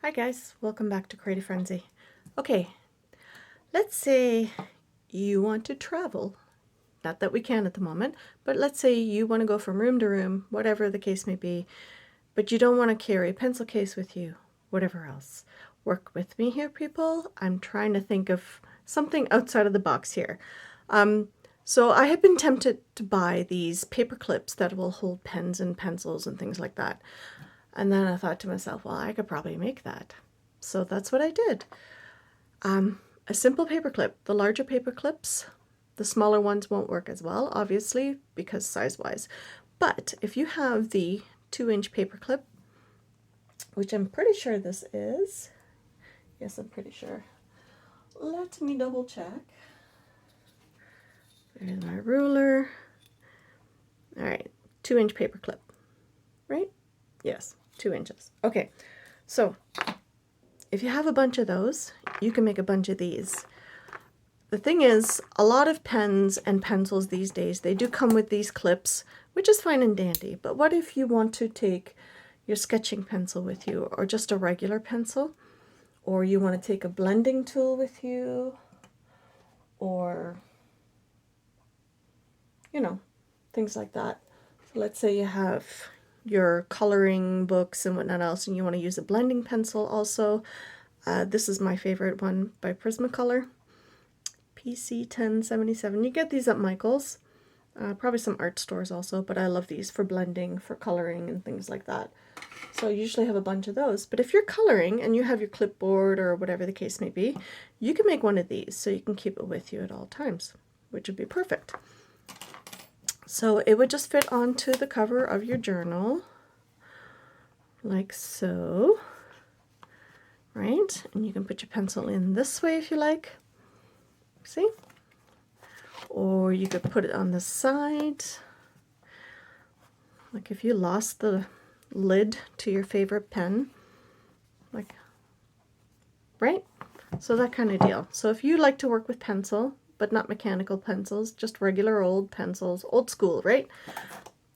Hi guys, welcome back to Creative Frenzy. Okay, let's say you want to travel. Not that we can at the moment, but let's say you want to go from room to room, whatever the case may be, but you don't want to carry a pencil case with you, whatever else. Work with me here, people. I'm trying to think of something outside of the box here. So I have been tempted to buy these paper clips that will hold pens and pencils and things like that. And then I thought to myself, well, I could probably make that. So that's what I did. A simple paper clip. The larger paper clips, the smaller ones won't work as well, obviously, because size-wise. But if you have the 2-inch paper clip, which I'm pretty sure this is, yes, I'm pretty sure. Let me double check. There's my ruler. All right, 2-inch paper clip, right? Yes, 2 inches. Okay, so if you have a bunch of those, you can make a bunch of these. The thing is, a lot of pens and pencils these days, they do come with these clips, which is fine and dandy. But what if you want to take your sketching pencil with you, or just a regular pencil, or you want to take a blending tool with you, or, you know, things like that. So let's say you have your coloring books and whatnot else, and you want to use a blending pencil also. This is my favorite one by Prismacolor, PC1077. You get these at Michael's, probably some art stores also, but I love these for blending, for coloring, and things like that. So I usually have a bunch of those. But if you're coloring and you have your clipboard or whatever the case may be, you can make one of these so you can keep it with you at all times, which would be perfect. So it would just fit onto the cover of your journal, like so, right? And you can put your pencil in this way if you like, see? Or you could put it on the side, like if you lost the lid to your favorite pen, like, right? So that kind of deal. So if you like to work with pencil, but not mechanical pencils, just regular old pencils, old school, right?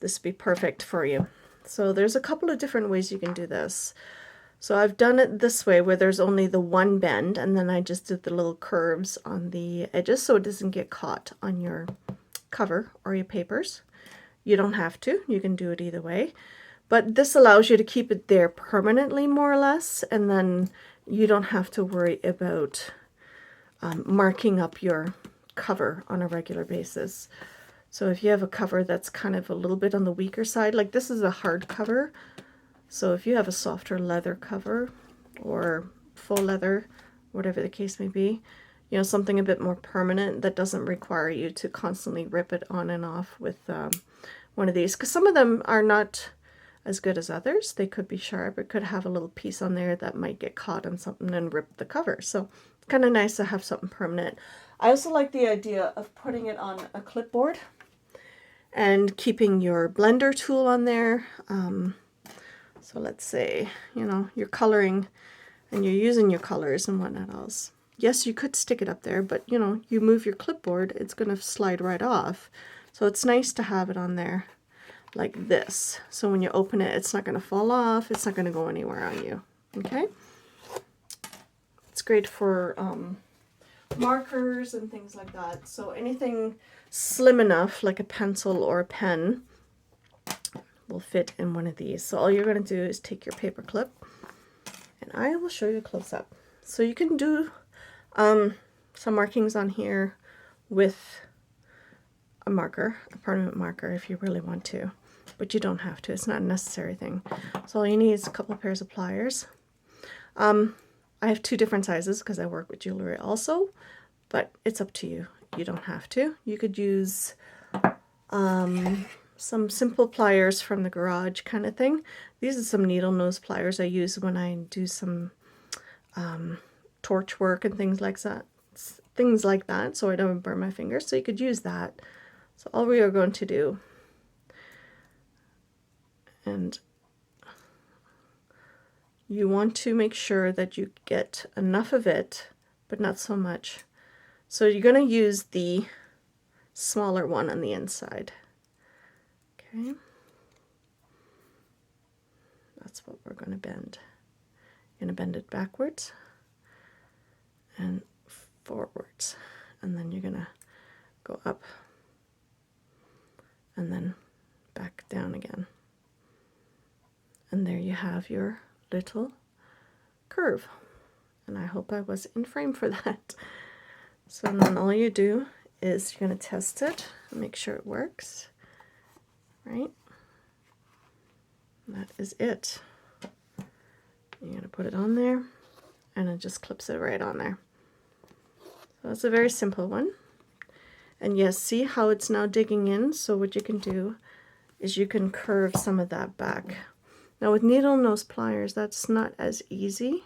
This would be perfect for you. So there's a couple of different ways you can do this. So I've done it this way where there's only the one bend, and then I just did the little curves on the edges so it doesn't get caught on your cover or your papers. You don't have to. You can do it either way. But this allows you to keep it there permanently, more or less, and then you don't have to worry about marking up your cover on a regular basis. So if you have a cover that's kind of a little bit on the weaker side, like this is a hard cover, so if you have a softer leather cover or faux leather, whatever the case may be, you know, something a bit more permanent that doesn't require you to constantly rip it on and off with one of these, because some of them are not as good as others. They could be sharp. It could have a little piece on there that might get caught on something and rip the cover. So it's kind of nice to have something permanent. I also like the idea of putting it on a clipboard and keeping your blender tool on there. So let's say, you know, you're coloring and you're using your colors and whatnot else. Yes, you could stick it up there, but you know, you move your clipboard, it's going to slide right off. So it's nice to have it on there like this. So when you open it, it's not going to fall off. It's not going to go anywhere on you. Okay? It's great for markers and things like that. So anything slim enough, like a pencil or a pen, will fit in one of these. So all you're going to do is take your paper clip, and I will show you a close-up. So you can do some markings on here with a marker, a permanent marker, if you really want to, but you don't have to. It's not a necessary thing. So all you need is a couple of pairs of pliers. I have 2 different sizes because I work with jewelry also, but it's up to you. You don't have to. You could use some simple pliers from the garage kind of thing. These are some needle nose pliers I use when I do some torch work and things like that, so I don't burn my fingers. So you could use that. So all we are going to do, and you want to make sure that you get enough of it, but not so much. So you're going to use the smaller one on the inside. Okay. That's what we're going to bend. You're going to bend it backwards and forwards, and then you're going to go up and then back down again. And there you have your little curve. And I hope I was in frame for that. So then all you do is you're going to test it and make sure it works, right? And that is it. You're going to put it on there, and it just clips it right on there. So it's a very simple one. And yes, see how it's now digging in? So what you can do is you can curve some of that back. Now with needle nose pliers, that's not as easy.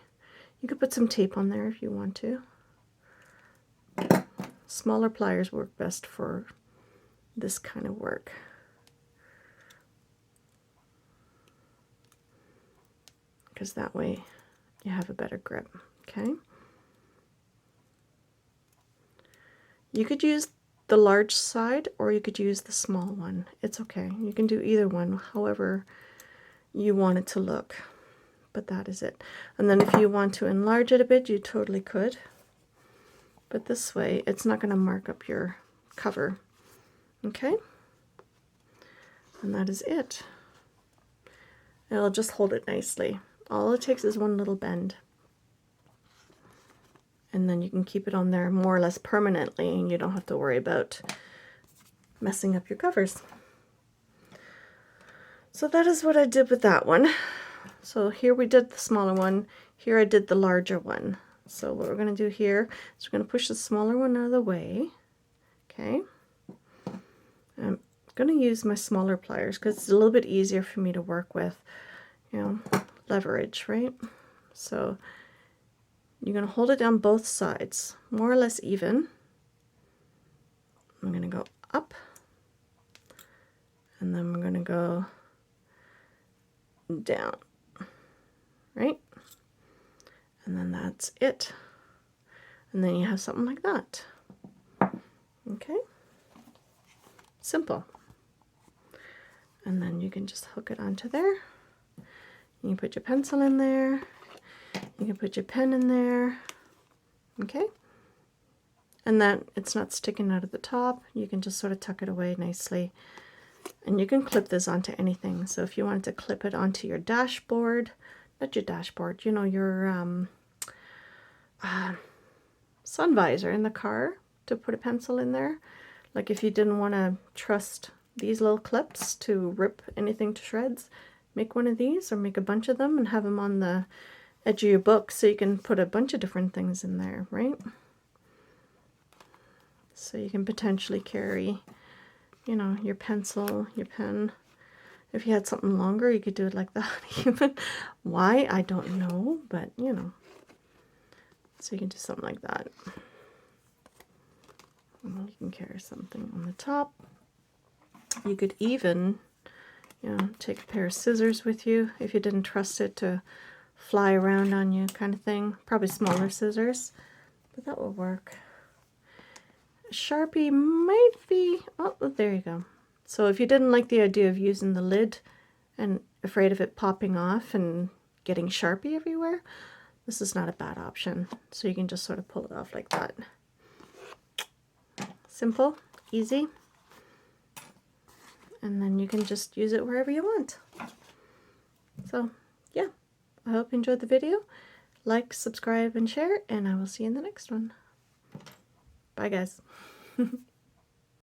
You could put some tape on there if you want to. Smaller pliers work best for this kind of work. Because that way you have a better grip, okay? You could use the large side or you could use the small one. It's okay. You can do either one, however you want it to look. But that is it. And then if you want to enlarge it a bit, you totally could. But this way, it's not going to mark up your cover. Okay? And that is it. It'll just hold it nicely. All it takes is one little bend. And then you can keep it on there more or less permanently, and you don't have to worry about messing up your covers. So that is what I did with that one. So here we did the smaller one, here I did the larger one. So what we're going to do here is we're going to push the smaller one out of the way. Okay. I'm going to use my smaller pliers because it's a little bit easier for me to work with, you know, leverage, right? So you're going to hold it down both sides, more or less even. I'm going to go up, and then we're going to go down, right? And then that's it. And then you have something like that. Okay? Simple. And then you can just hook it onto there. You can put your pencil in there. You can put your pen in there. Okay? And then it's not sticking out of the top. You can just sort of tuck it away nicely. And you can clip this onto anything. So if you wanted to clip it onto your dashboard, not your dashboard, you know, your sun visor in the car, to put a pencil in there. Like if you didn't want to trust these little clips to rip anything to shreds, make one of these or make a bunch of them and have them on the edge of your book so you can put a bunch of different things in there, right? So you can potentially carry, you know, your pencil, your pen. If you had something longer, you could do it like that even. Why? I don't know, but you know. So you can do something like that. And you can carry something on the top. You could even, you know, take a pair of scissors with you if you didn't trust it to fly around on you, kind of thing. Probably smaller scissors, but that will work. A Sharpie might be, oh, there you go. So if you didn't like the idea of using the lid and afraid of it popping off and getting Sharpie everywhere, this is not a bad option. So you can just sort of pull it off like that. Simple, easy. And then you can just use it wherever you want. So yeah, I hope you enjoyed the video. Like, subscribe, and share, and I will see you in the next one. Bye guys.